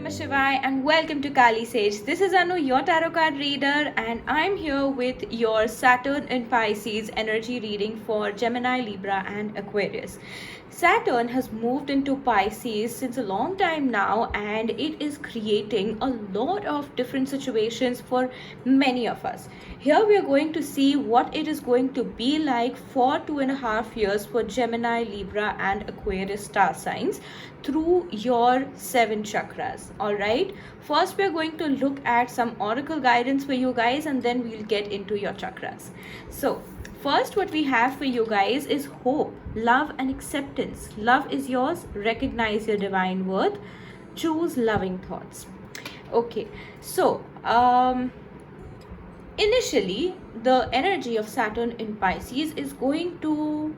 Namah Shivaya and welcome to Kali Sage. This is Anu, your tarot card reader, and I'm here with your Saturn in Pisces energy reading for Gemini, Libra, and Aquarius. Saturn has moved into Pisces since a long time now, and it is creating a lot of different situations for many of us. Here we are going to see what it is going to be like for 2.5 years for Gemini, Libra, and Aquarius star signs through your 7 chakras. All right, first we're going to look at some oracle guidance for you guys, and then we'll get into your chakras. So first, what we have for you guys is hope, love, and acceptance. Love is yours. Recognize your divine worth. Choose loving thoughts. Okay, so initially, the energy of Saturn in Pisces is going to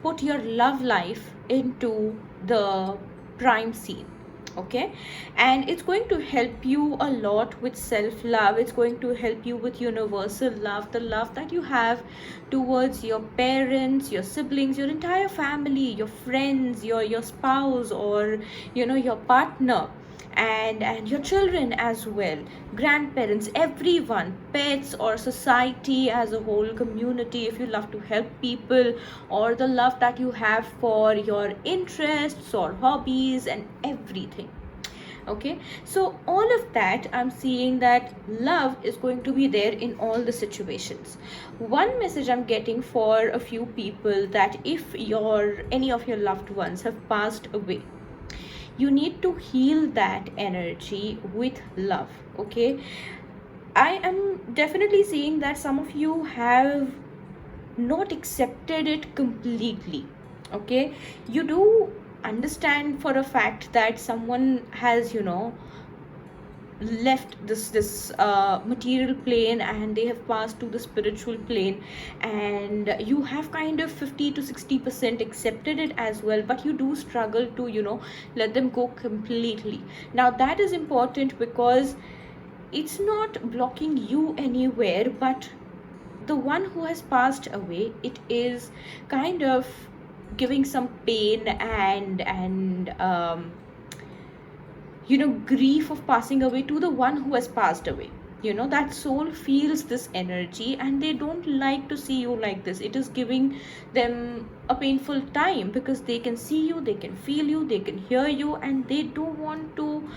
put your love life into the prime scene. Okay, and it's going to help you a lot with self-love. It's going to help you with universal love, the love that you have towards your parents, your siblings, your entire family, your friends, your spouse, or your partner, and your children as well, grandparents, everyone, pets, or society as a whole, community, if you love to help people, or the love that you have for your interests or hobbies and everything. Okay, so all of that, I'm seeing that love is going to be there in all the situations. One message I'm getting for a few people, that if any of your loved ones have passed away, you need to heal that energy with love. Okay, I am definitely seeing that some of you have not accepted it completely. Okay, you do understand for a fact that someone has left this material plane and they have passed to the spiritual plane, and you have kind of 50 to 60% accepted it as well, but you do struggle to let them go completely. Now that is important because it's not blocking you anywhere, but the one who has passed away, it is kind of giving some pain and grief of passing away to the one who has passed away. That soul feels this energy and they don't like to see you like this. It is giving them a painful time because they can see you, they can feel you, they can hear you, and they don't want to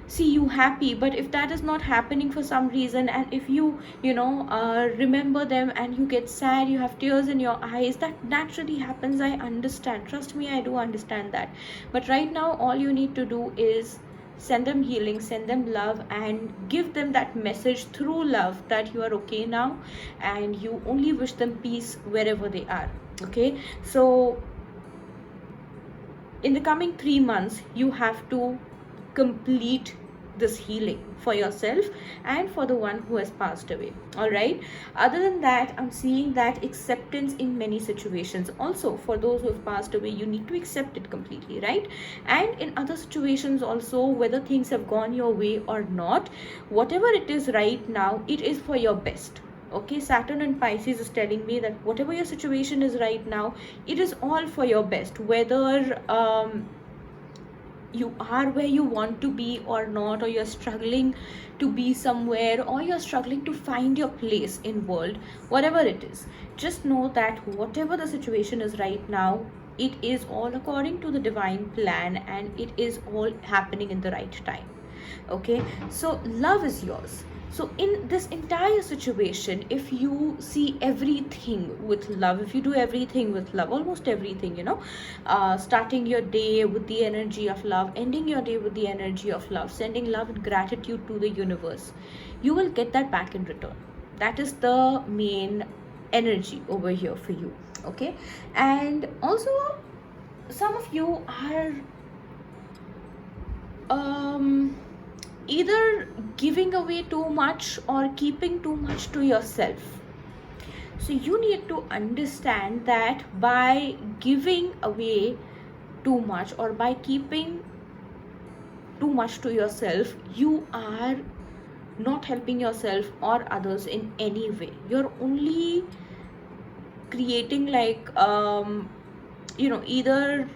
see you happy. But if that is not happening for some reason, and if you remember them and you get sad, you have tears in your eyes, that naturally happens. I understand, trust me, I do understand that. But right now all you need to do is send them healing, send them love, and give them that message through love that you are okay now, and you only wish them peace wherever they are. Okay, so in the coming 3 months you have to complete this healing for yourself and for the one who has passed away. All right, other than that, I'm seeing that acceptance in many situations. Also, for those who have passed away, you need to accept it completely, right? And in other situations also, whether things have gone your way or not, whatever it is right now, it is for your best. Okay, Saturn and Pisces is telling me that whatever your situation is right now, it is all for your best. Whether you are where you want to be or not, or you're struggling to be somewhere, or you're struggling to find your place in world, whatever it is, just know that whatever the situation is right now, it is all according to the divine plan, and it is all happening in the right time. Okay, so love is yours. So in this entire situation, if you see everything with love, if you do everything with love, almost everything, starting your day with the energy of love, ending your day with the energy of love, sending love and gratitude to the universe, you will get that back in return. That is the main energy over here for you. Okay, and also some of you are either giving away too much or keeping too much to yourself. So you need to understand that by giving away too much or by keeping too much to yourself, you are not helping yourself or others in any way. You're only creating like either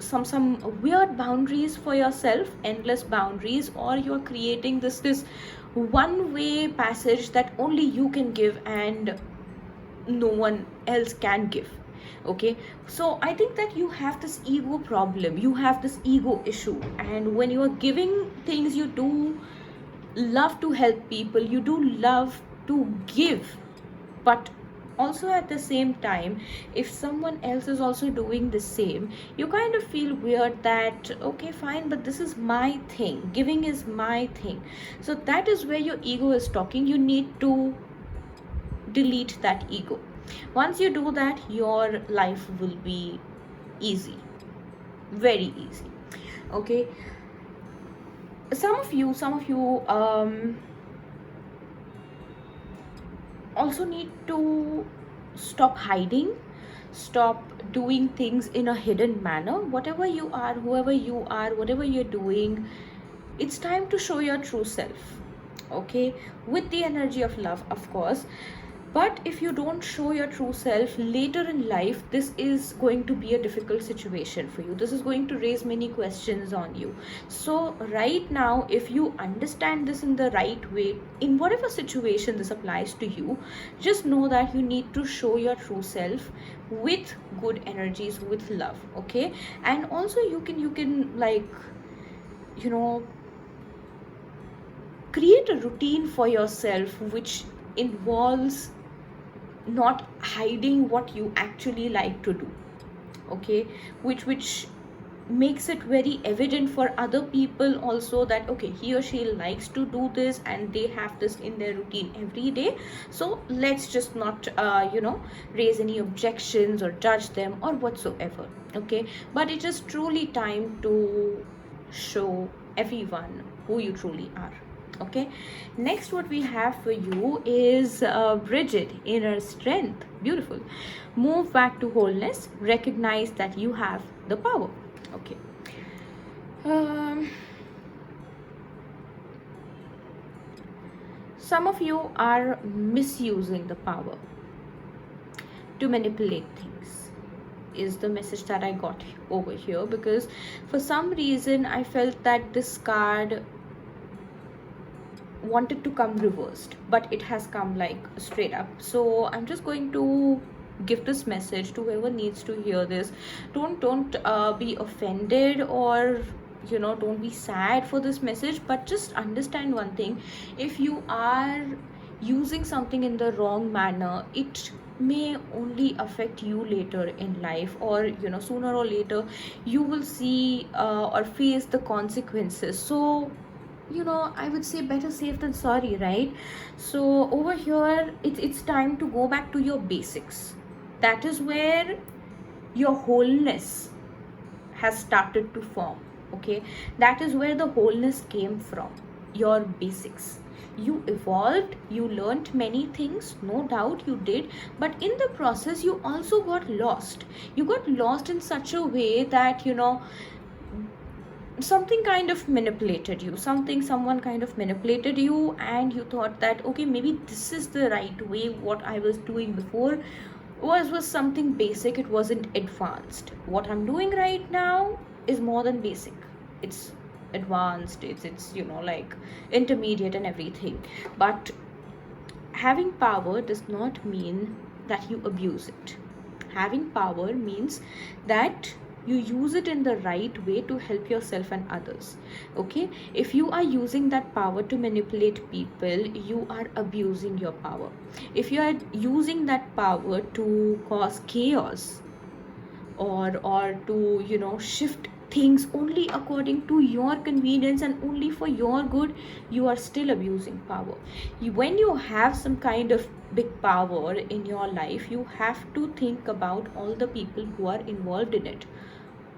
some weird boundaries for yourself, endless boundaries, or you're creating this one way passage that only you can give and no one else can give. Okay, so I think that you have this ego problem, you have this ego issue, and when you are giving things, you do love to help people, you do love to give, but also at the same time, if someone else is also doing the same, you kind of feel weird that okay fine, but this is my thing, giving is my thing. So that is where your ego is talking. You need to delete that ego. Once you do that, your life will be easy, very easy. Okay, some of you also need to stop hiding, stop doing things in a hidden manner. Whatever you are, whoever you are, whatever you're doing, it's time to show your true self. Okay, with the energy of love, of course. But if you don't show your true self later in life, this is going to be a difficult situation for you. This is going to raise many questions on you. So right now, if you understand this in the right way, in whatever situation this applies to you, just know that you need to show your true self with good energies, with love. Okay, and also you can like, you know, create a routine for yourself which involves not hiding what you actually like to do. Okay, which makes it very evident for other people also that okay, he or she likes to do this and they have this in their routine every day, so let's just not raise any objections or judge them or whatsoever. Okay, but it is truly time to show everyone who you truly are. Okay, next what we have for you is rigid inner strength. Beautiful. Move back to wholeness, recognize that you have the power. Okay, some of you are misusing the power to manipulate things, is the message that I got over here, because for some reason I felt that this card wanted to come reversed, but it has come like straight up. So I'm just going to give this message to whoever needs to hear this. Don't be offended, or don't be sad for this message, but just understand one thing: if you are using something in the wrong manner, it may only affect you later in life, or sooner or later you will see or face the consequences. So I would say better safe than sorry, right? So over here, it's time to go back to your basics. That is where your wholeness has started to form. Okay, that is where the wholeness came from, your basics. You evolved, you learned many things, no doubt you did, but in the process you also got lost. You got lost in such a way that something kind of manipulated you, someone kind of manipulated you, and you thought that okay, maybe this is the right way. What I was doing before was something basic, it wasn't advanced. What I'm doing right now is more than basic, it's advanced, it's like intermediate and everything. But having power does not mean that you abuse it. Having power means that you use it in the right way to help yourself and others. Okay, if you are using that power to manipulate people, you are abusing your power. If you are using that power to cause chaos, or to shift things only according to your convenience and only for your good, you are still abusing power. When you have some kind of big power in your life, you have to think about all the people who are involved in it.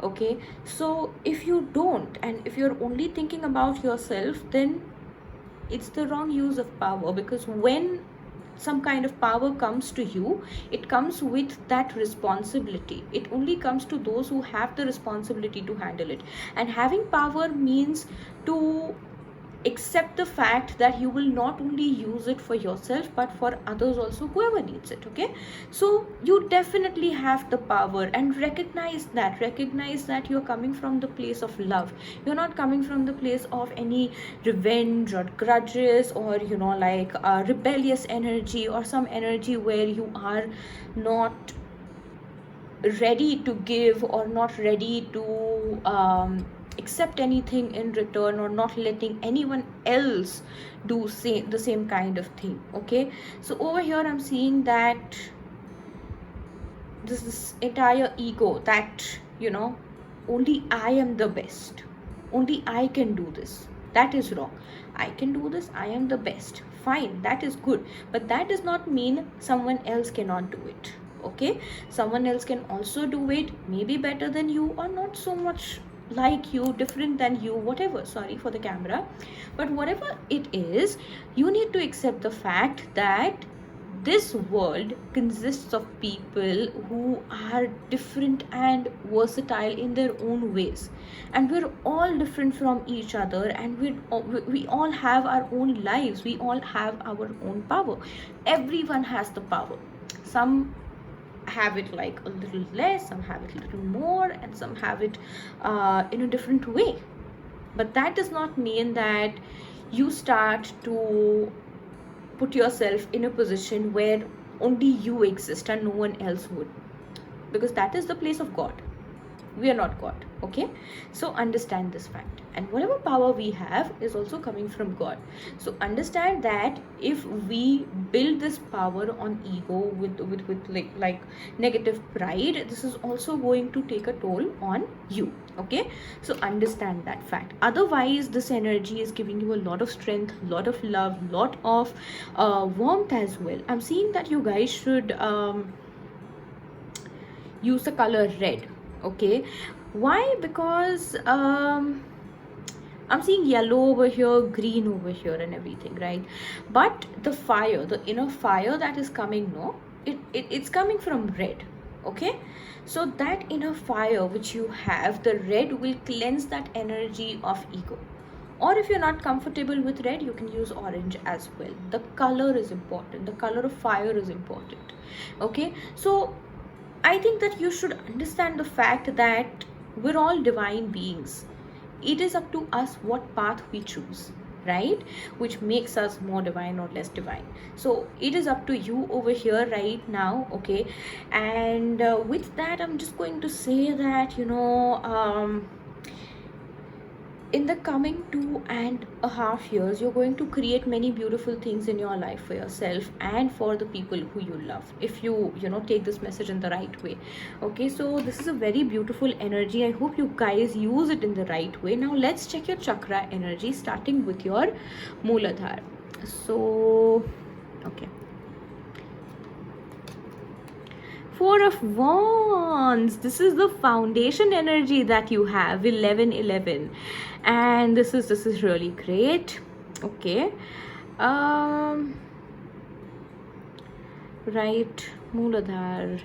Okay, so if you don't, and if you're only thinking about yourself, then it's the wrong use of power. Because when some kind of power comes to you, it comes with that responsibility. It only comes to those who have the responsibility to handle it. And having power means to accept the fact that you will not only use it for yourself but for others also, whoever needs it. Okay, so you definitely have the power, and recognize that you're coming from the place of love. You're not coming from the place of any revenge or grudges, or like rebellious energy, or some energy where you are not ready to give, or not ready to accept anything in return, or not letting anyone else do the same kind of thing. Okay, so over here I'm seeing that this entire ego that only I am the best, only I can do this. That is wrong. I can do this, I am the best, fine, that is good, but that does not mean someone else cannot do it. Okay, someone else can also do it, maybe better than you, or not so much like you, different than you, whatever, sorry for the camera, but whatever it is, you need to accept the fact that this world consists of people who are different and versatile in their own ways, and we're all different from each other, and we all have our own lives, we all have our own power. Everyone has the power. Some have it like a little less, some have it a little more, and some have it in a different way. But that does not mean that you start to put yourself in a position where only you exist and no one else would, because that is the place of God. We are not God. Okay, so understand this fact, and whatever power we have is also coming from God. So understand that if we build this power on ego with like negative pride, this is also going to take a toll on you. Okay, so understand that fact. Otherwise, this energy is giving you a lot of strength, lot of love, lot of warmth as well. I'm seeing that you guys should use the color red. Okay, why? Because I'm seeing yellow over here, green over here, and everything, right? But the fire, the inner fire that is coming, no, it's coming from red. Okay, so that inner fire which you have, the red will cleanse that energy of ego. Or if you're not comfortable with red, you can use orange as well. The color is important, the color of fire is important. Okay, so I think that you should understand the fact that we're all divine beings. It is up to us what path we choose, right? Which makes us more divine or less divine. So it is up to you over here right now. Okay, and with that, I'm just going to say that in the coming 2.5 years, you're going to create many beautiful things in your life for yourself and for the people who you love, if you take this message in the right way. Okay, so this is a very beautiful energy. I hope you guys use it in the right way. Now let's check your chakra energy, starting with your Mooladhara. So okay, Four of Wands. This is the foundation energy that you have, 11-11, and this is really great. Okay, right, Mooladhara.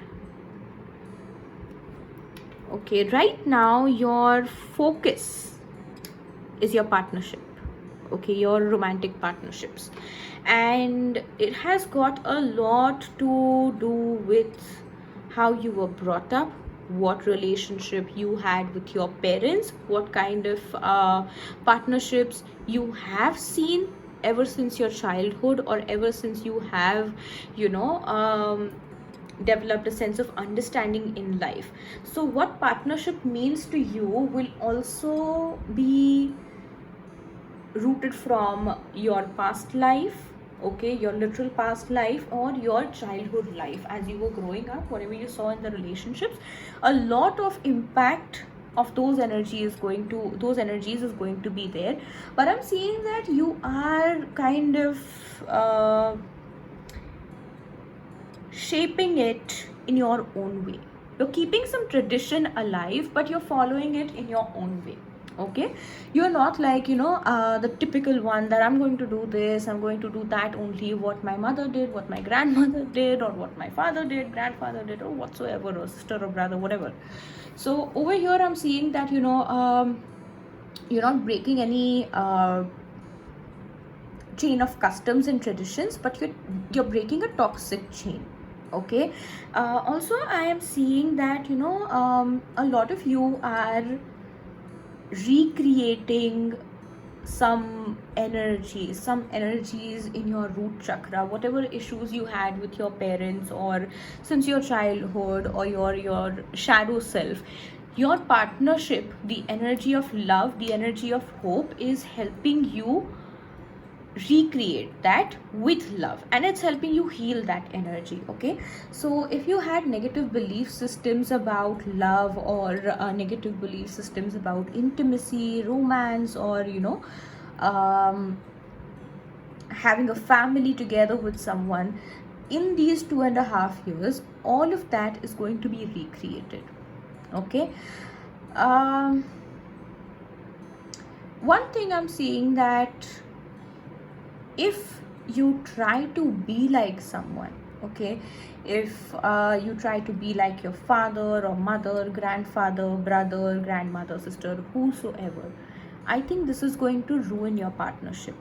Okay, right now your focus is your partnership. Okay, your romantic partnerships, and it has got a lot to do with how you were brought up, what relationship you had with your parents, what kind of partnerships you have seen ever since your childhood, or ever since you have developed a sense of understanding in life. So what partnership means to you will also be rooted from your past life. Okay, your literal past life, or your childhood life as you were growing up, whatever you saw in the relationships. A lot of impact of those energies is going to be there. But I'm seeing that you are kind of shaping it in your own way. You're keeping some tradition alive, but you're following it in your own way. Okay, you're not like the typical one that I'm going to do this, I'm going to do that, only what my mother did, what my grandmother did, or what my father did, grandfather did, or whatsoever, or sister or brother, whatever. So over here I'm seeing that you're not breaking any chain of customs and traditions, but you're breaking a toxic chain. Okay. Also, I am seeing that, you know, a lot of you are recreating some energies in your root chakra, whatever issues you had with your parents or since your childhood, or your shadow self. Your partnership, the energy of love, the energy of hope, is helping you recreate that with love, and it's helping you heal that energy. Okay, so if you had negative belief systems about love, or negative belief systems about intimacy, romance, or you know, having a family together with someone, in these 2.5 years, all of that is going to be recreated. Okay. One thing I'm seeing, that if you try to be like someone, okay, if you try to be like your father or mother, grandfather, brother, grandmother, sister, whosoever, I think this is going to ruin your partnership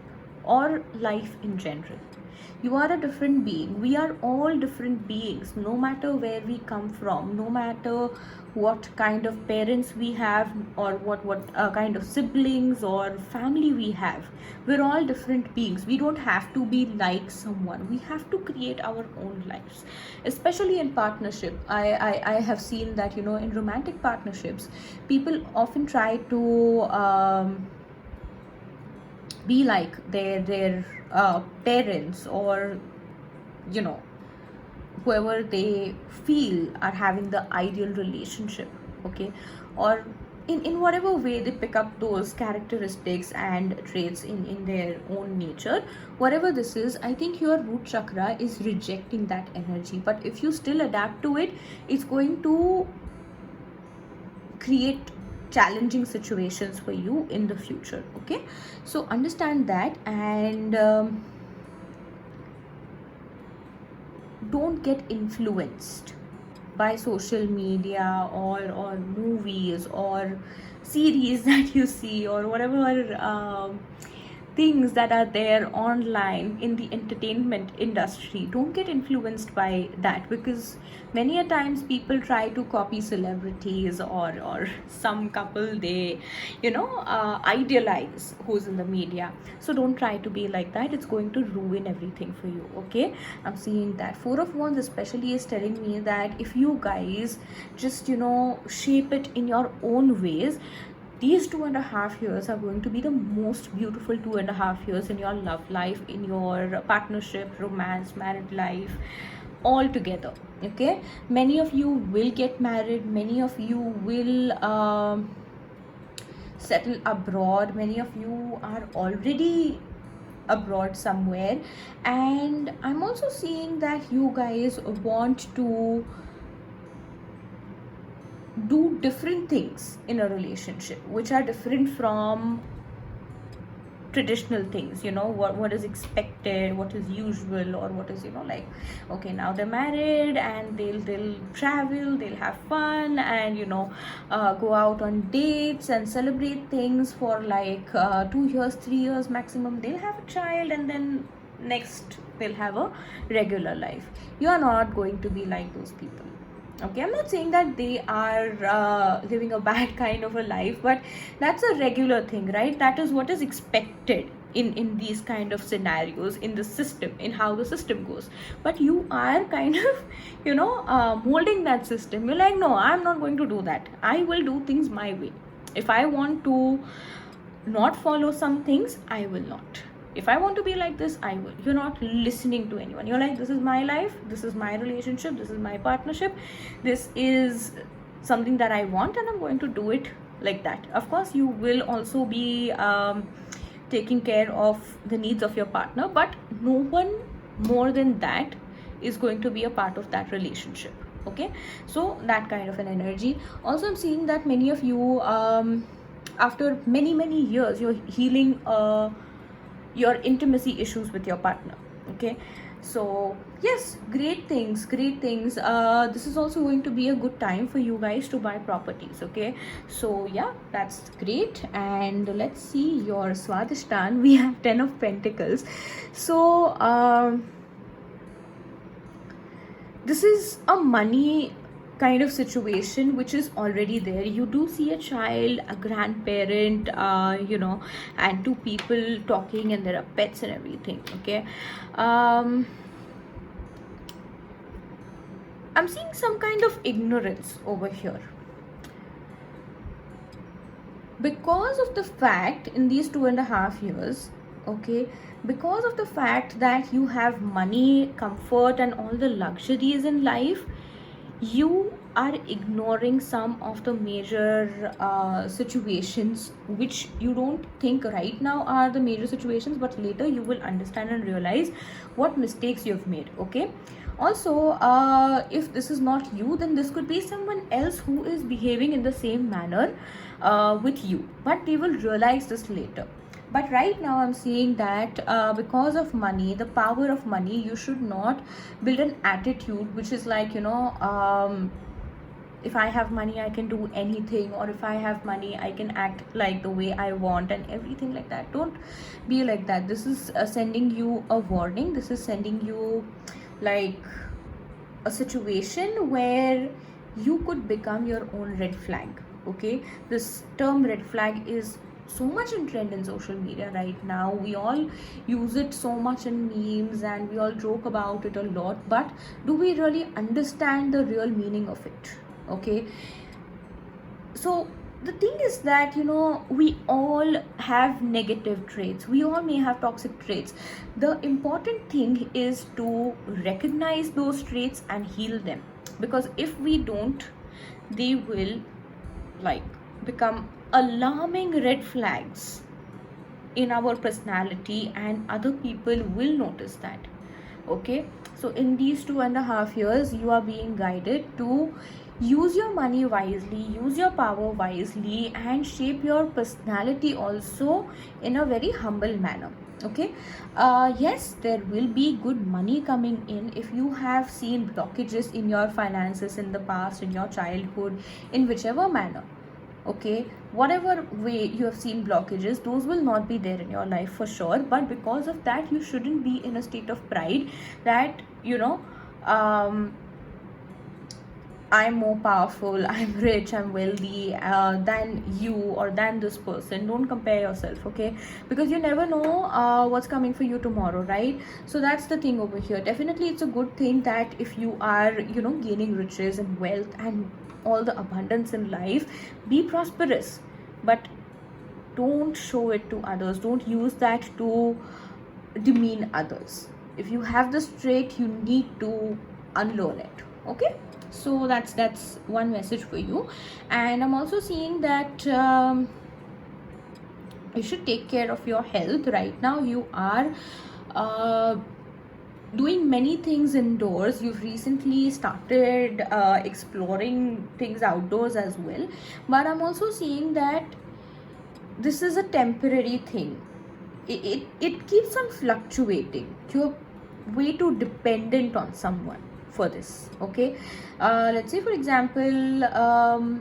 or life in general. You are a different being. We are all different beings, no matter where we come from, no matter what kind of parents we have, or what kind of siblings or family we have. We're all different beings. We don't have to be like someone. We have to create our own lives, especially in partnership. I have seen that, you know, in romantic partnerships, people often try to be like their parents, or you know, whoever they feel are having the ideal relationship. Okay, or in whatever way they pick up those characteristics and traits in their own nature, whatever this is, I think your root chakra is rejecting that energy. But if you still adapt to it, it's going to create challenging situations for you in the future. Okay, so understand that, and don't get influenced by social media, or movies or series that you see, or whatever things that are there online in the entertainment industry. Don't get influenced by that, because many a times people try to copy celebrities, or some couple they, you know, idealize who's in the media. So don't try to be like that. It's going to ruin everything for you. Okay, I'm seeing that 4 of Wands especially is telling me that if you guys just, you know, shape it in your own ways, these 2.5 years are going to be the most beautiful 2.5 years in your love life, in your partnership, romance, married life, all together. Okay, many of you will get married, many of you will settle abroad, many of you are already abroad somewhere, and I'm also seeing that you guys want to do different things in a relationship which are different from traditional things. You know, what is expected, what is usual, or what is, you know, like, okay, now they're married and they'll travel, they'll have fun, and you know, go out on dates and celebrate things for like 2 years, 3 years maximum. They'll have a child, and then next they'll have a regular life. You are not going to be like those people. Okay, I'm not saying that they are living a bad kind of a life, but that's a regular thing, right? That is what is expected in these kind of scenarios, in the system, in how the system goes. But you are kind of, you know, molding that system. You're like, no, I'm not going to do that. I will do things my way. If I want to not follow some things, I will not. If I want to be like this, I will. You're not listening to anyone. You're like, this is my life, this is my relationship, this is my partnership, this is something that I want, and I'm going to do it like that. Of course, you will also be taking care of the needs of your partner, but no one more than that is going to be a part of that relationship. Okay, so that kind of an energy. Also, I'm seeing that many of you, after many years, you're healing your intimacy issues with your partner. Okay, So yes, great things, great things. This is also going to be a good time for you guys to buy properties. Okay, so yeah, that's great. And let's see your Swadhisthana. We have 10 of Pentacles. So this is a money kind of situation which is already there. You do see a child, a grandparent, and two people talking, and there are pets and everything. Okay, I'm seeing some kind of ignorance over here, because of the fact in these 2.5 years. Okay, because of the fact that you have money, comfort, and all the luxuries in life, you are ignoring some of the major situations which you don't think right now are the major situations, but later you will understand and realize what mistakes you have made. Okay, also if this is not you, then this could be someone else who is behaving in the same manner with you, but they will realize this later. But right now I'm seeing that because of money, the power of money, you should not build an attitude which is like, if I have money I can do anything, or if I have money I can act like the way I want and everything like that. Don't be like that. This is sending you a warning. This is sending you like a situation where you could become your own red flag. Okay, this term red flag is so much in trend in social media right now. We all use it so much in memes, and we all joke about it a lot, but do we really understand the real meaning of it? Okay, so the thing is that we all have negative traits, we all may have toxic traits. The important thing is to recognize those traits and heal them, because if we don't, they will like become alarming red flags in our personality, and other people will notice that. Okay, so in these 2.5 years you are being guided to use your money wisely, use your power wisely, and shape your personality also in a very humble manner. Okay, yes, there will be good money coming in. If you have seen blockages in your finances in the past, in your childhood, in whichever manner, okay, whatever way you have seen blockages, those will not be there in your life for sure. But because of that, you shouldn't be in a state of pride that I'm more powerful, I'm rich, I'm wealthy than you or than this person. Don't compare yourself. Okay, because you never know what's coming for you tomorrow, right? So that's the thing over here. Definitely it's a good thing that if you are gaining riches and wealth and all the abundance in life, be prosperous, but don't show it to others. Don't use that to demean others. If you have this trait, you need to unlearn it. Okay, so that's one message for you. And I'm also seeing that you should take care of your health. Right now you are doing many things indoors. You've recently started exploring things outdoors as well, but I'm also seeing that this is a temporary thing. It keeps on fluctuating. You're way too dependent on someone for this. Okay, let's say for example,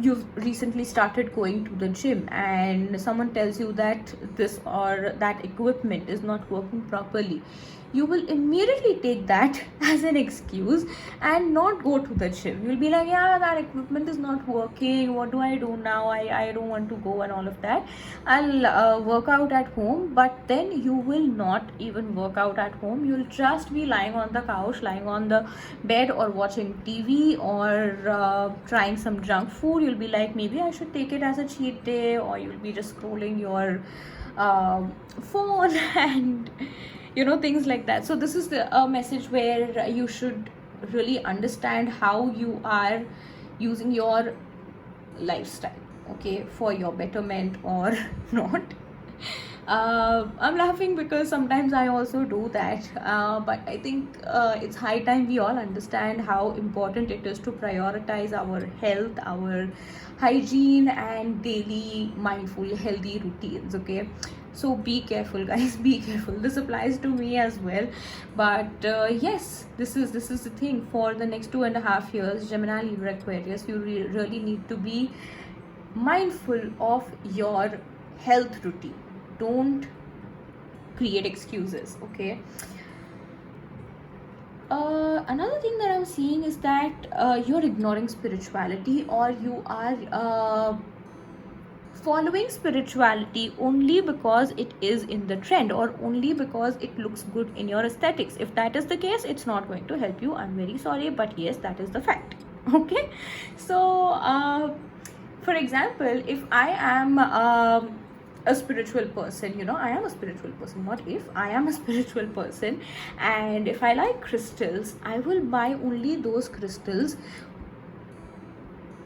you've recently started going to the gym, and someone tells you that this or that equipment is not working properly. You will immediately take that as an excuse and not go to the gym. You'll be like, yeah, that equipment is not working, what do I do now? I don't want to go and all of that. I'll work out at home. But then you will not even work out at home. You'll just be lying on the couch, lying on the bed, or watching TV, or trying some junk food. You'll be like, maybe I should take it as a cheat day, or you'll be just scrolling your phone and things like that. So this is a message where you should really understand how you are using your lifestyle, okay, for your betterment or not. I'm laughing because sometimes I also do that, but I think it's high time we all understand how important it is to prioritize our health, our hygiene, and daily mindful healthy routines. Okay, So be careful, guys. Be careful. This applies to me as well. But yes, this is the thing. For the next 2.5 years, Gemini, Libra, Aquarius, you really need to be mindful of your health routine. Don't create excuses, okay? Another thing that I'm seeing is that you're ignoring spirituality, or you are following spirituality only because it is in the trend, or only because it looks good in your aesthetics. If that is the case, it's not going to help you. I'm very sorry, but yes, that is the fact. Okay, so for example, if I am a spiritual person, I am a spiritual person, not if, I am a spiritual person, and if I like crystals, I will buy only those crystals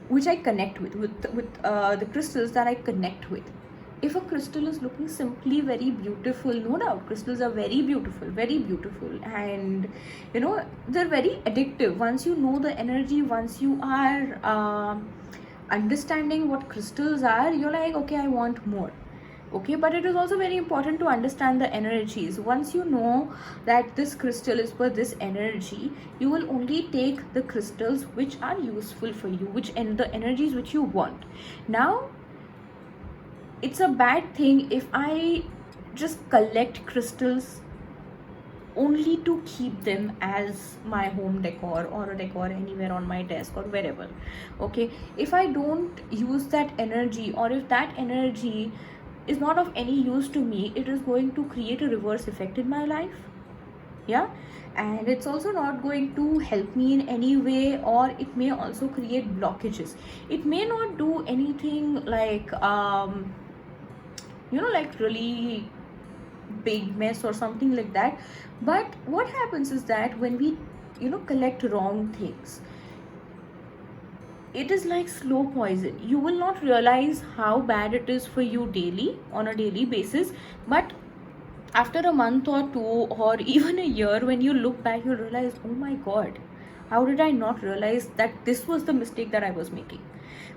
which I connect with the crystals that I connect with. If a crystal is looking simply very beautiful, no doubt crystals are very beautiful, and they're very addictive. Once you know the energy, once you are understanding what crystals are, you're like, okay, I want more. Okay, but it is also very important to understand the energies. Once you know that this crystal is for this energy, you will only take the crystals which are useful for you, and the energies which you want. Now, it's a bad thing if I just collect crystals only to keep them as my home decor, or a decor anywhere on my desk or wherever. Okay, if I don't use that energy, or if that energy is not of any use to me, it is going to create a reverse effect in my life. Yeah, and it's also not going to help me in any way, or it may also create blockages. It may not do anything like like really big mess or something like that, but what happens is that when we collect wrong things, it is like slow poison. You will not realize how bad it is for you on a daily basis, but after a month or two, or even a year, when you look back, you realize, oh my god, how did I not realize that this was the mistake that I was making?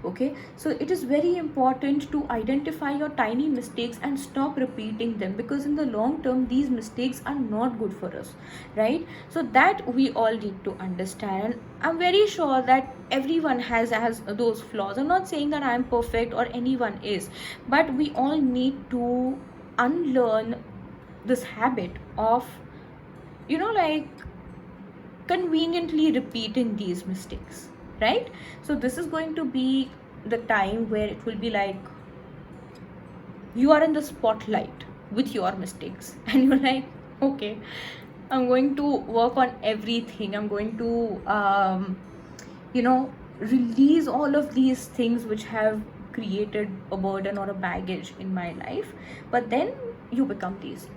Okay, so it is very important to identify your tiny mistakes and stop repeating them, because in the long term, these mistakes are not good for us, right? So that we all need to understand. I'm very sure that everyone has those flaws. I'm not saying that I'm perfect or anyone is, but we all need to unlearn this habit of like conveniently repeating these mistakes, right? So this is going to be the time where it will be like you are in the spotlight with your mistakes, and you're like, okay, I'm going to work on everything. I'm going to release all of these things which have created a burden or a baggage in my life. But then you become lazy,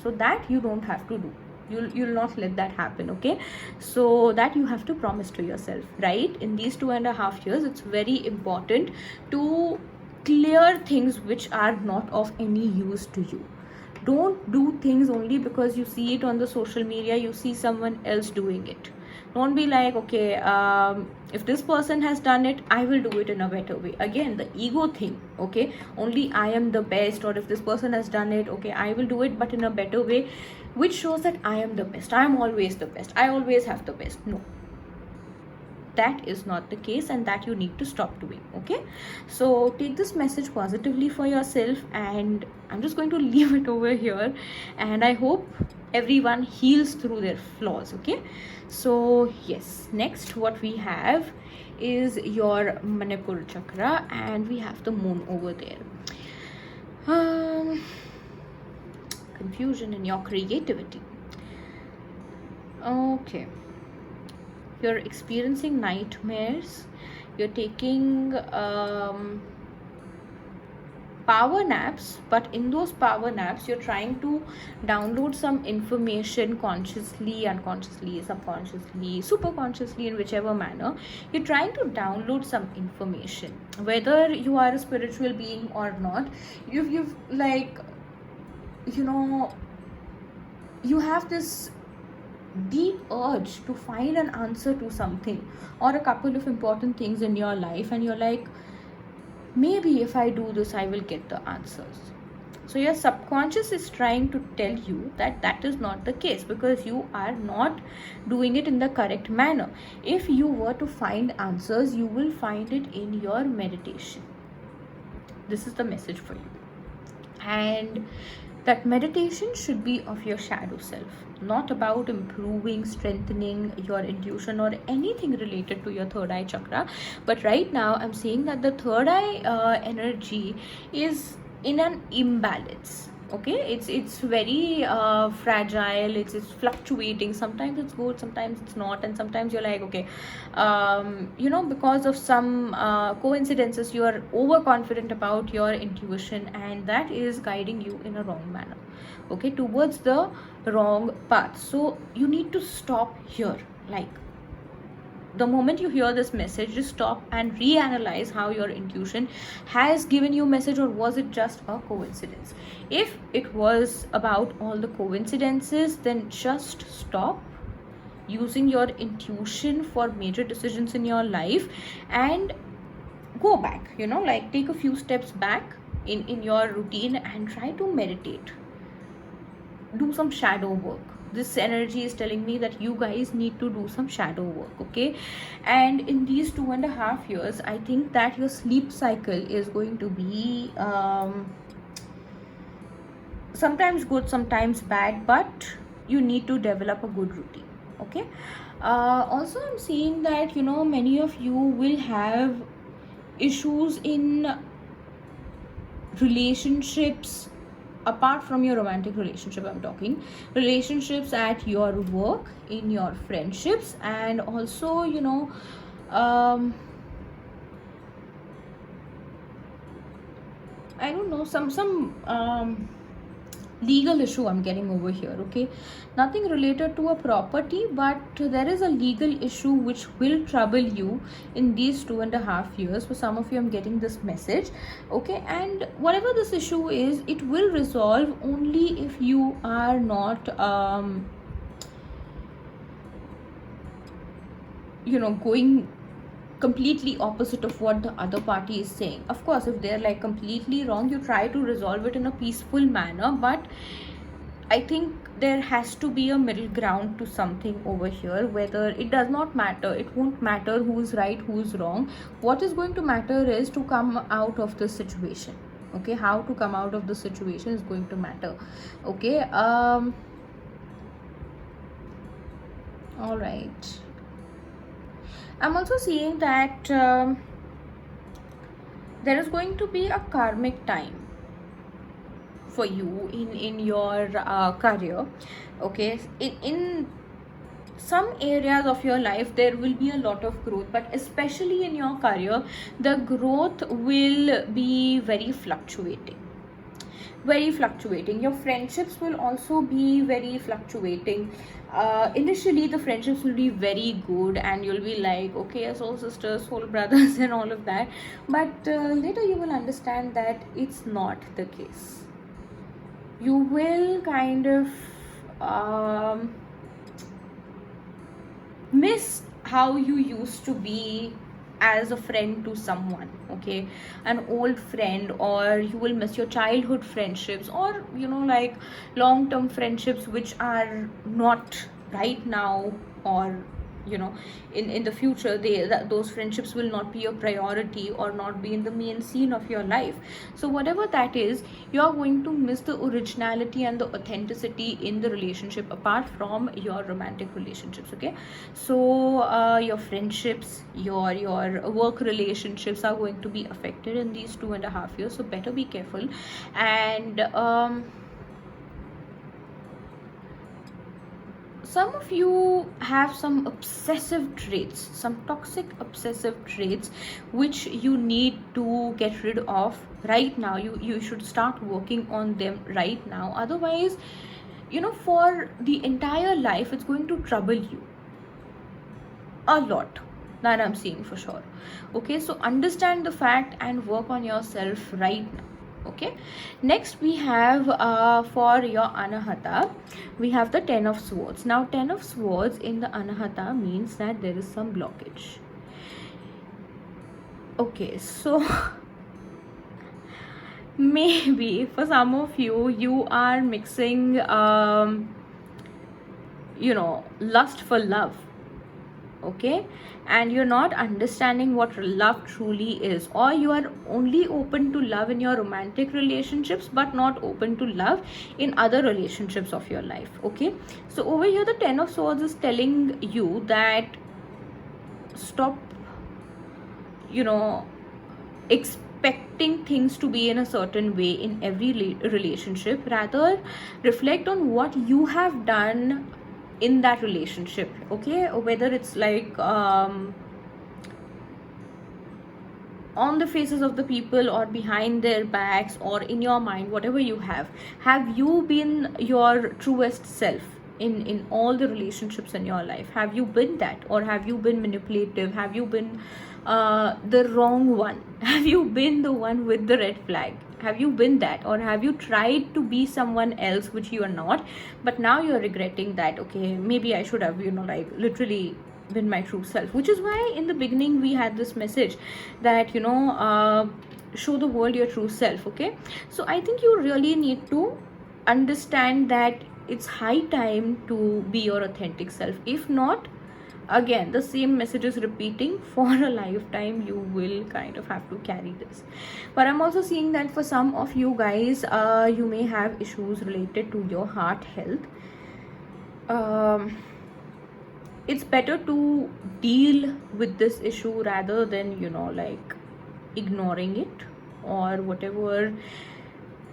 so that you don't have to do. You'll not let that happen. Okay, so that you have to promise to yourself, right? In these 2.5 years, it's very important to clear things which are not of any use to you. Don't do things only because you see it on the social media, you see someone else doing it. Don't be like, okay, if this person has done it, I will do it in a better way. Again, the ego thing. Okay, only I am the best, or if this person has done it, okay, I will do it but in a better way, which shows that I am the best, I am always the best, I always have the best. No, that is not the case, and that you need to stop doing. Okay, so take this message positively for yourself, and I'm just going to leave it over here, and I hope everyone heals through their flaws. Okay, so yes, next what we have is your Manipur chakra, and we have the moon over there. Confusion in your creativity. Okay, you're experiencing nightmares, you're taking power naps, but in those power naps you're trying to download some information consciously, unconsciously, subconsciously, super consciously, in whichever manner. You're trying to download some information, whether you are a spiritual being or not. You've like, you have this deep urge to find an answer to something, or a couple of important things in your life, and you're like, maybe if I do this, I will get the answers. So your subconscious is trying to tell you that that is not the case, because you are not doing it in the correct manner. If you were to find answers, you will find it in your meditation. This is the message for you. And that meditation should be of your shadow self, not about improving, strengthening your intuition or anything related to your third eye chakra. But right now I'm saying that the third eye energy is in an imbalance. Okay, it's very fragile, it's fluctuating. Sometimes it's good, sometimes it's not, and sometimes you're like, okay, because of some coincidences, you are overconfident about your intuition, and that is guiding you in a wrong manner, okay, towards the wrong path. So you need to stop here. Like, the moment you hear this message, just stop and reanalyze how your intuition has given you message, or was it just a coincidence? If it was about all the coincidences, then just stop using your intuition for major decisions in your life and go back, like take a few steps back in your routine and try to meditate. Do some shadow work. This energy is telling me that you guys need to do some shadow work, okay? And in these 2.5 years, I think that your sleep cycle is going to be sometimes good, sometimes bad, but you need to develop a good routine, okay? Also, I'm seeing that many of you will have issues in relationships apart from your romantic relationship. I'm talking relationships at your work, in your friendships, and also I don't know, some legal issue I'm getting over here, okay? Nothing related to a property, but there is a legal issue which will trouble you in these 2.5 years. For some of you, I'm getting this message, okay? And whatever this issue is, it will resolve only if you are not going completely opposite of what the other party is saying. Of course, if they're like completely wrong, you try to resolve it in a peaceful manner, but I think there has to be a middle ground to something over here. Whether, it does not matter, it won't matter who's right, who's wrong. What is going to matter is to come out of the situation, okay? How to come out of the situation is going to matter, okay? All right, I'm also seeing that there is going to be a karmic time for you in your career, okay? In some areas of your life there will be a lot of growth, but especially in your career, the growth will be very fluctuating. Your friendships will also be very fluctuating. Initially the friendships will be very good and you'll be like, okay, soul sisters, soul brothers and all of that, but later you will understand that it's not the case. You will kind of miss how you used to be as a friend to someone, okay? An old friend, or you will miss your childhood friendships, or like long-term friendships which are not right now, or in the future, those friendships will not be a priority or not be in the main scene of your life. So whatever that is, you are going to miss the originality and the authenticity in the relationship apart from your romantic relationships, okay? So your friendships, your work relationships are going to be affected in these 2.5 years, so better be careful. And some of you have some obsessive traits, some toxic obsessive traits, which you need to get rid of right now. You should start working on them right now. Otherwise, for the entire life, it's going to trouble you a lot. That I'm seeing for sure. Okay, so understand the fact and work on yourself right now. Okay, next we have for your anahata, we have the 10 of swords. Now 10 of swords in the anahata means that there is some blockage. Okay, so maybe for some of you, you are mixing lust for love. Okay, and you're not understanding what love truly is, or you are only open to love in your romantic relationships but not open to love in other relationships of your life. Okay, so over here the Ten of Swords is telling you that stop expecting things to be in a certain way in every relationship. Rather, reflect on what you have done in that relationship. Okay, whether it's like on the faces of the people or behind their backs or in your mind, whatever you have you been your truest self in all the relationships in your life? Have you been that, or have you been manipulative? Have you been the wrong one? Have you been the one with the red flag? Have you been that, or have you tried to be someone else which you are not, but now you're regretting that, okay, maybe I should have like literally been my true self? Which is why in the beginning we had this message that show the world your true self. Okay, so I think you really need to understand that it's high time to be your authentic self. If not, again the same message is repeating for a lifetime. You will kind of have to carry this. But I'm also seeing that for some of you guys, you may have issues related to your heart health. It's better to deal with this issue rather than like ignoring it, or whatever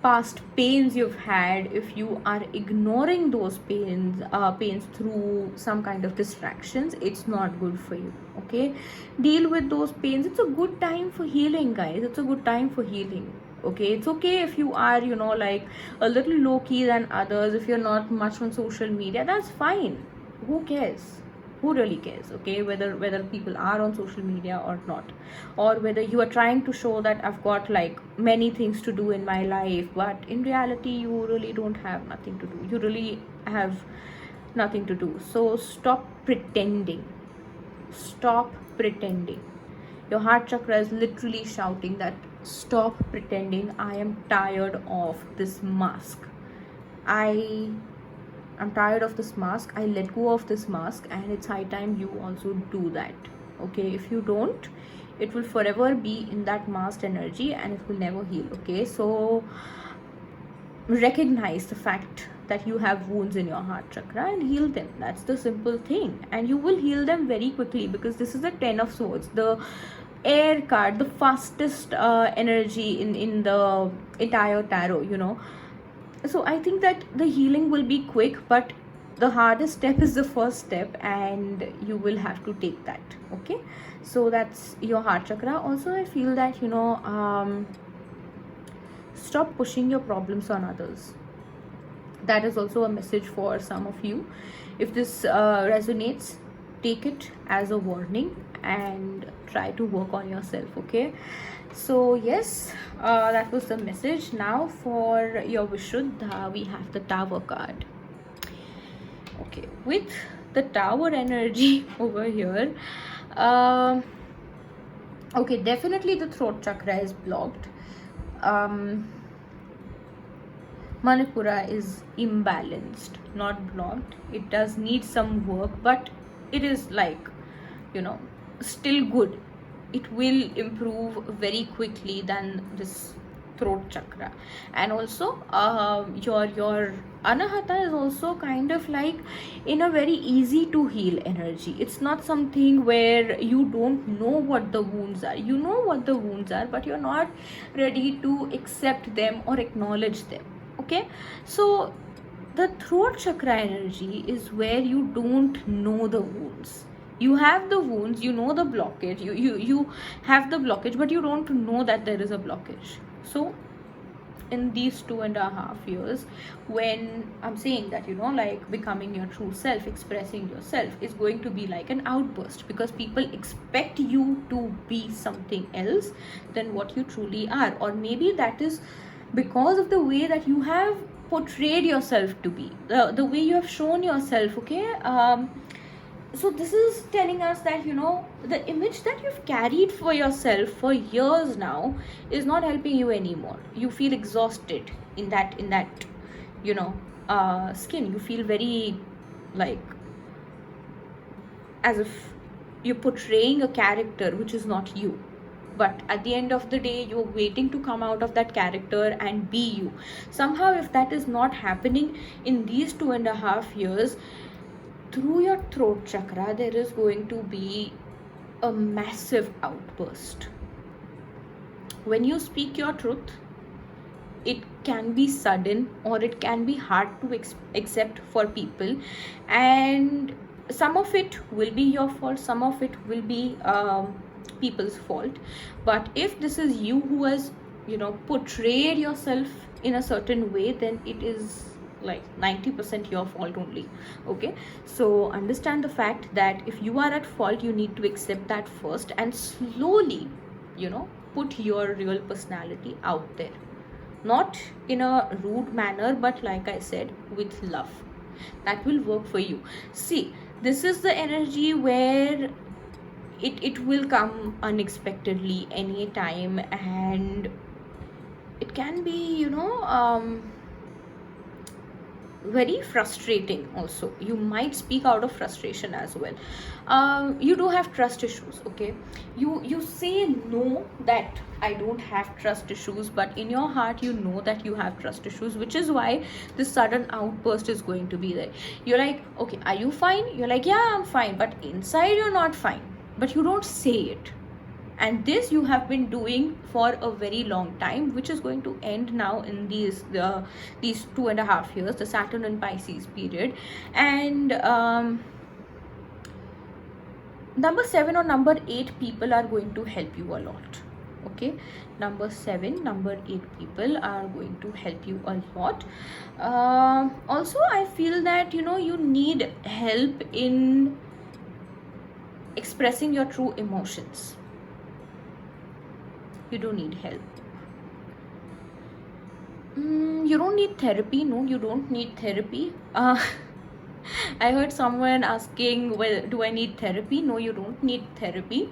past pains you've had. If you are ignoring those pains through some kind of distractions, it's not good for you. Okay, deal with those pains. It's a good time for healing, guys. It's a good time for healing. Okay, it's okay if you are like a little low-key than others. If you're not much on social media, that's fine. Who cares? Who really cares? Okay, whether people are on social media or not, or whether you are trying to show that I've got like many things to do in my life, but in reality you really don't have nothing to do. You really have nothing to do. So stop pretending. Stop pretending. Your heart chakra is literally shouting that stop pretending. I am tired of this mask. I'm tired of this mask. I let go of this mask, and it's high time you also do that. Okay, if you don't, it will forever be in that masked energy and it will never heal. Okay, so recognize the fact that you have wounds in your heart chakra and heal them. That's the simple thing, and you will heal them very quickly, because this is the Ten of Swords, the air card, the fastest energy in the entire tarot. So I think that the healing will be quick, but the hardest step is the first step, and you will have to take that. Okay, so that's your heart chakra. Also, I feel that stop pushing your problems on others. That is also a message for some of you. If this resonates, take it as a warning and try to work on yourself. Okay, so yes, that was the message. Now for your Vishuddha, we have the Tower card. Okay, with the Tower energy over here, okay, definitely the throat chakra is blocked. Manipura is imbalanced, not blocked. It does need some work, but it is like still good. It will improve very quickly than this throat chakra. And also your Anahata is also kind of like in a very easy to heal energy. It's not something where you don't know what the wounds are. You know what the wounds are, but you're not ready to accept them or acknowledge them. Okay, so the throat chakra energy is where you don't know the wounds. You have the wounds, you know the blockage, you have the blockage, but you don't know that there is a blockage. So in these 2.5 years, when I'm saying that like becoming your true self, expressing yourself is going to be like an outburst, because people expect you to be something else than what you truly are. Or maybe that is because of the way that you have portrayed yourself to be, the way you have shown yourself. Okay, So this is telling us that, you know, the image that you've carried for yourself for years now is not helping you anymore. You feel exhausted in that you know, skin. You feel very, like, as if you're portraying a character which is not you. But at the end of the day, you're waiting to come out of that character and be you. Somehow, if that is not happening in these 2.5 years, through your throat chakra, there is going to be a massive outburst. When you speak your truth, it can be sudden or it can be hard to accept for people, and some of it will be your fault, some of it will be people's fault. But if this is you who has, you know, portrayed yourself in a certain way, then it is like 90% your fault only. Okay, so understand the fact that if you are at fault, you need to accept that first, and slowly, you know, put your real personality out there, not in a rude manner, but like I said, with love. That will work for you. See, this is the energy where it will come unexpectedly anytime, and it can be, you know, very frustrating also. You might speak out of frustration as well. You do have trust issues. Okay, you say no that I don't have trust issues, but in your heart you know that you have trust issues, which is why this sudden outburst is going to be there. You're like, okay, are you fine? You're like, yeah, I'm fine, but inside you're not fine, but you don't say it. And this you have been doing for a very long time, which is going to end now in these 2.5 years, the Saturn and Pisces period. And number 7 or number 8 people are going to help you a lot. Okay, number 7, number 8 people are going to help you a lot. Also, I feel that, you know, you need help in expressing your true emotions. You don't need help. You don't need therapy. No, you don't need therapy. I heard someone asking, well, do I need therapy? No, you don't need therapy.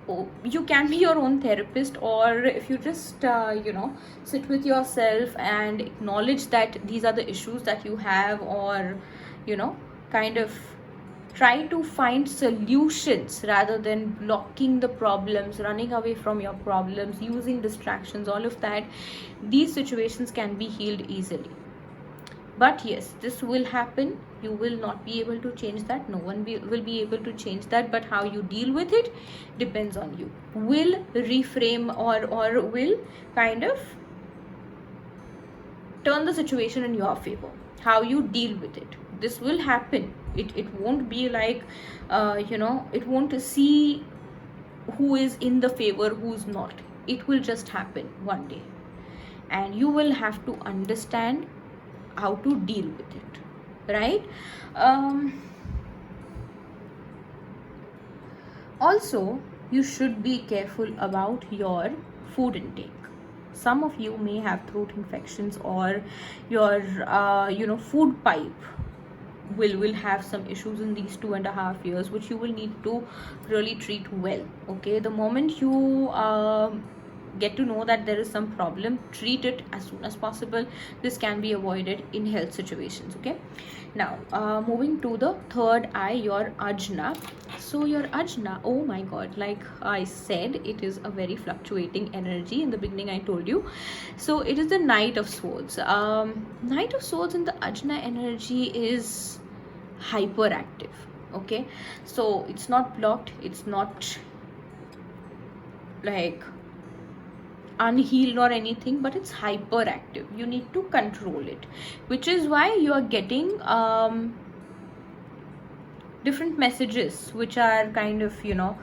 Oh, you can be your own therapist, or if you just you know, sit with yourself and acknowledge that these are the issues that you have, or, you know, kind of try to find solutions rather than blocking the problems, running away from your problems, using distractions, all of that. These situations can be healed easily. But yes, this will happen. You will not be able to change that. No one will be able to change that. But how you deal with it depends on you. Will reframe or will kind of turn the situation in your favor. How you deal with it. This will happen. It won't be like, you know, it won't see who is in the favor, who's not. It will just happen one day. And you will have to understand how to deal with it, right? Also, you should be careful about your food intake. Some of you may have throat infections, or your you know, food pipe will have some issues in these 2.5 years, which you will need to really treat well. Okay, the moment you get to know that there is some problem, treat it as soon as possible. This can be avoided in health situations. Okay, now moving to the third eye, your ajna. So your ajna, oh my god, like I said, it is a very fluctuating energy. In the beginning I told you, so it is the Knight of Swords. Knight of Swords in the ajna energy is hyperactive. Okay, so it's not blocked, it's not like unhealed or anything, but it's hyperactive. You need to control it, which is why you are getting different messages which are kind of, you know,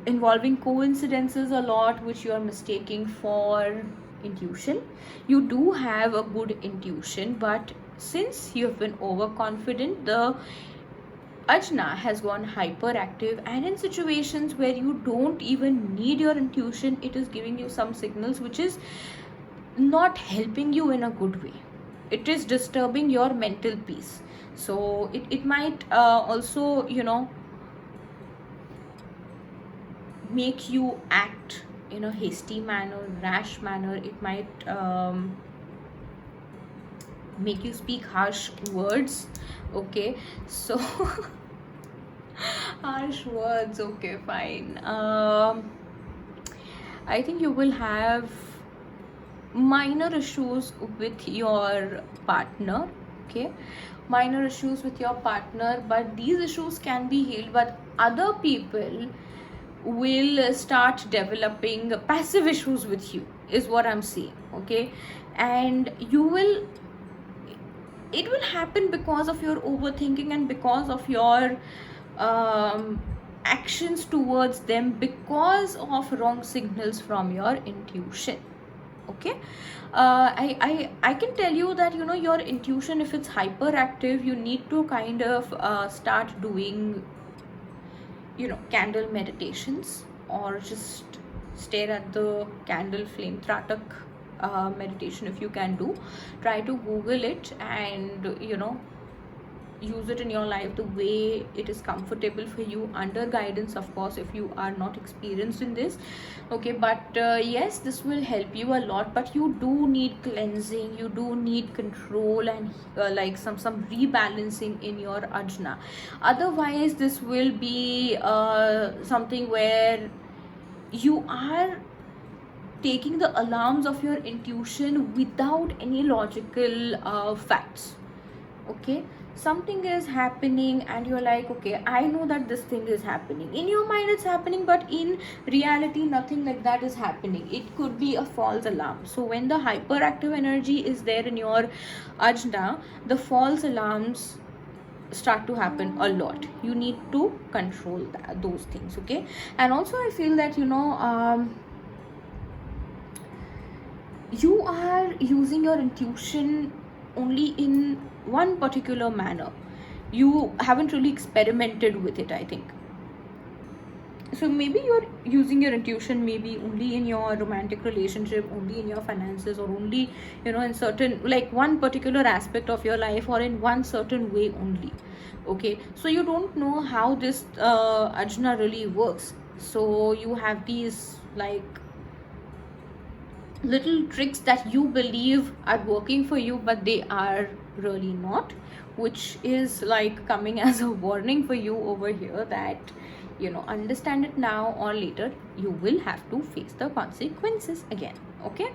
involving coincidences a lot, which you are mistaking for intuition. You do have a good intuition, but since you have been overconfident, the ajna has gone hyperactive, and in situations where you don't even need your intuition, it is giving you some signals which is not helping you in a good way. It is disturbing your mental peace. So it might also, make you act in a hasty manner, rash manner. It might make you speak harsh words. Okay, so harsh words, okay, fine. I think you will have minor issues with your partner. Okay, minor issues with your partner, but these issues can be healed. But other people will start developing passive issues with you, is what I'm saying. Okay, and it will happen because of your overthinking and because of your actions towards them, because of wrong signals from your intuition. Okay, I can tell you that your intuition, if it's hyperactive, you need to kind of start doing candle meditations, or just stare at the candle flame, tratak meditation. If you can do, try to google it, and use it in your life the way it is comfortable for you, under guidance, of course, if you are not experienced in this. Okay, but yes, this will help you a lot, but you do need cleansing, you do need control, and like some rebalancing in your ajna. Otherwise this will be something where you are taking the alarms of your intuition without any logical facts. Okay, something is happening and you're like, okay, I know that this thing is happening. In your mind it's happening, but in reality nothing like that is happening. It could be a false alarm. So when the hyperactive energy is there in your ajna, the false alarms start to happen a lot. You need to control those things. Okay, and also I feel that you are using your intuition only in one particular manner. You haven't really experimented with it, I think. So maybe you're using your intuition maybe only in your romantic relationship, only in your finances, or only in certain, like, one particular aspect of your life, or in one certain way only. Okay, so you don't know how this ajna really works. So you have these, like, little tricks that you believe are working for you, but they are really not, which is like coming as a warning for you over here, that understand it now, or later you will have to face the consequences again. Okay,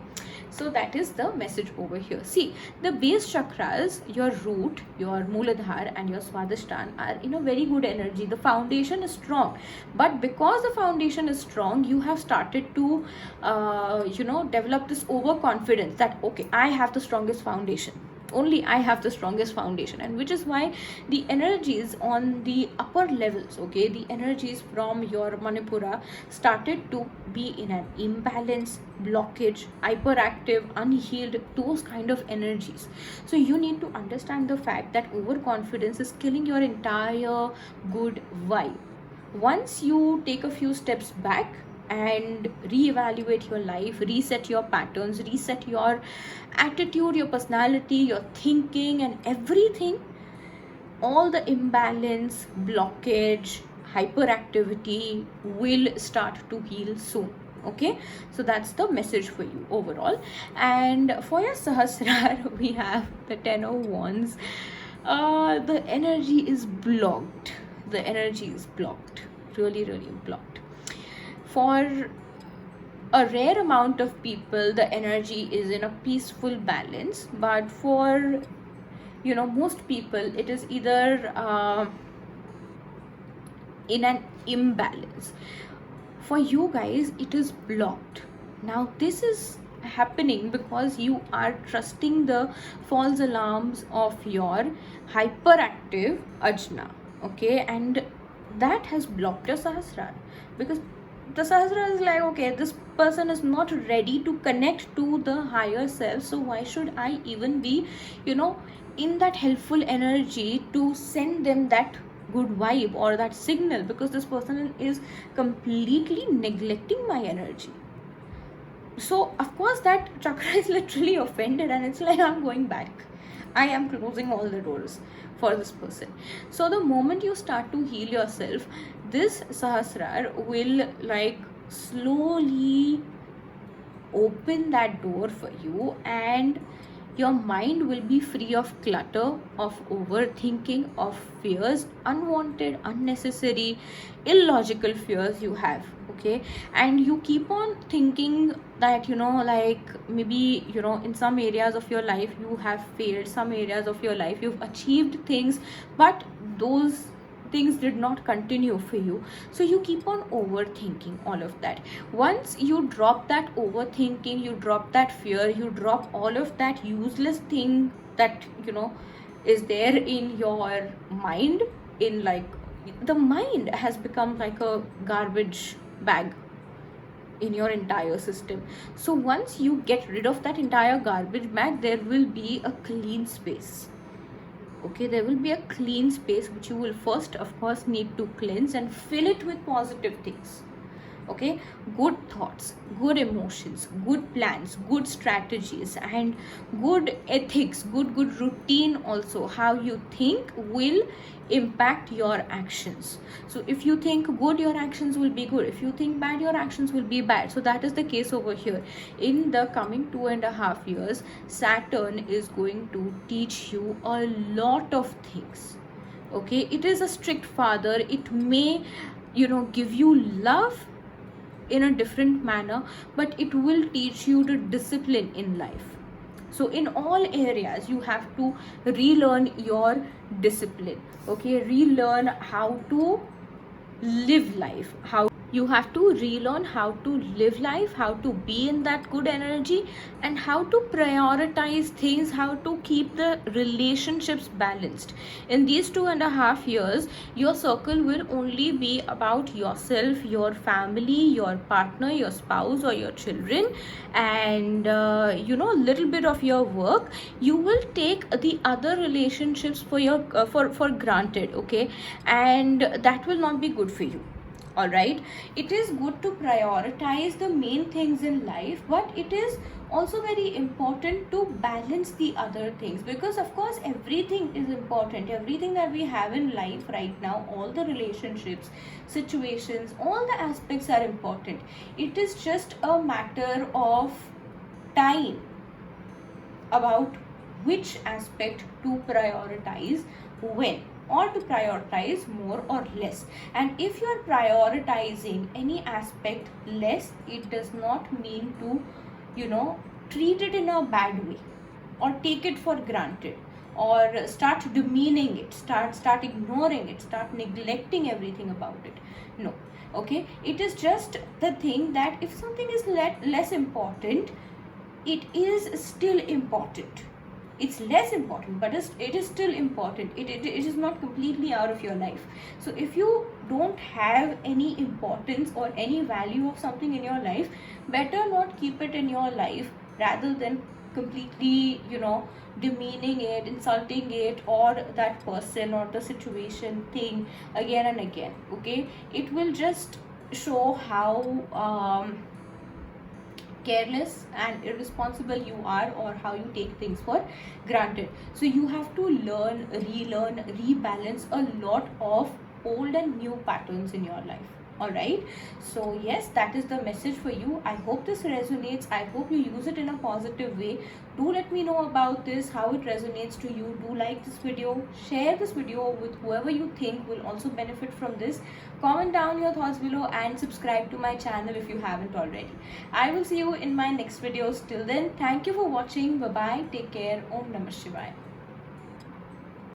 so that is the message over here. See, the base chakras, your root, your Mooladhara, and your Swadhisthana are in a very good energy. The foundation is strong, but because the foundation is strong, you have started to develop this overconfidence that, okay, I have the strongest foundation, only I have the strongest foundation. And which is why the energies on the upper levels, okay, the energies from your Manipura started to be in an imbalance, blockage, hyperactive, unhealed, those kind of energies. So you need to understand the fact that overconfidence is killing your entire good vibe. Once you take a few steps back and reevaluate your life, reset your patterns, reset your attitude, your personality, your thinking, and everything, all the imbalance, blockage, hyperactivity will start to heal soon. Okay, so that's the message for you overall. And for your Sahasrar, we have the 10 of Wands. The energy is blocked. The energy is blocked. Really, really blocked. For a rare amount of people, the energy is in a peaceful balance, but for most people, it is either in an imbalance. For you guys, it is blocked. Now this is happening because you are trusting the false alarms of your hyperactive ajna. Okay, and that has blocked your Sahasrara, because the Sahasrara is like, okay, this person is not ready to connect to the higher self, so why should I even be in that helpful energy to send them that good vibe or that signal, because this person is completely neglecting my energy. So of course that chakra is literally offended, and it's like, I'm going back, I am closing all the doors. for this person. So the moment you start to heal yourself, this Sahasrar will like slowly open that door for you, and your mind will be free of clutter, of overthinking, of fears, unwanted, unnecessary, illogical fears you have. Okay, and you keep on thinking that, you know, like maybe, you know, in some areas of your life you have failed, some areas of your life you've achieved things, but those things did not continue for you. So you keep on overthinking all of that. Once you drop that overthinking, you drop that fear, you drop all of that useless thing that, you know, is there in your mind, in like, the mind has become like a garbage bag in your entire system. So once you get rid of that entire garbage bag, there will be a clean space. Okay, there will be a clean space which you will first of course need to cleanse and fill it with positive things. Okay, good thoughts, good emotions, good plans, good strategies, and good ethics, good routine. Also, how you think will impact your actions. So if you think good, your actions will be good. If you think bad, your actions will be bad. So that is the case over here. In the coming 2.5 years, Saturn is going to teach you a lot of things. Okay, it is a strict father. It may, you know, give you love in a different manner, but it will teach you the discipline in life. So in all areas you have to relearn your discipline. Okay, relearn how to live life, how you have to relearn how to live life, how to be in that good energy, and how to prioritize things, how to keep the relationships balanced. In these 2.5 years, your circle will only be about yourself, your family, your partner, your spouse, or your children, and you know, little bit of your work. You will take the other relationships for your for granted. Okay, and that will not be good for you. All right, it is good to prioritize the main things in life, but it is also very important to balance the other things, because of course everything is important. Everything that we have in life right now, all the relationships, situations, all the aspects are important. It is just a matter of time about which aspect to prioritize when, or to prioritize more or less. And if you are prioritizing any aspect less, it does not mean to, you know, treat it in a bad way, or take it for granted, or start demeaning it, start ignoring it, start neglecting everything about it. No. Okay, it is just the thing that if something is less important, it is still important. It's less important, but it is still important. It is not completely out of your life. So if you don't have any importance or any value of something in your life, better not keep it in your life, rather than completely, you know, demeaning it, insulting it, or that person or the situation, thing, again and again. Okay, it will just show how careless and irresponsible you are, or how you take things for granted. So you have to learn, relearn, rebalance a lot of old and new patterns in your life. All right, so yes, that is the message for you. I hope this resonates. I hope you use it in a positive way. Do let me know about this, how it resonates to you. Do like this video, share this video with whoever you think will also benefit from this. Comment down your thoughts below and subscribe to my channel if you haven't already. I will see you in my next videos. Till then, thank you for watching. Bye bye, take care. Om Namah Shivaya.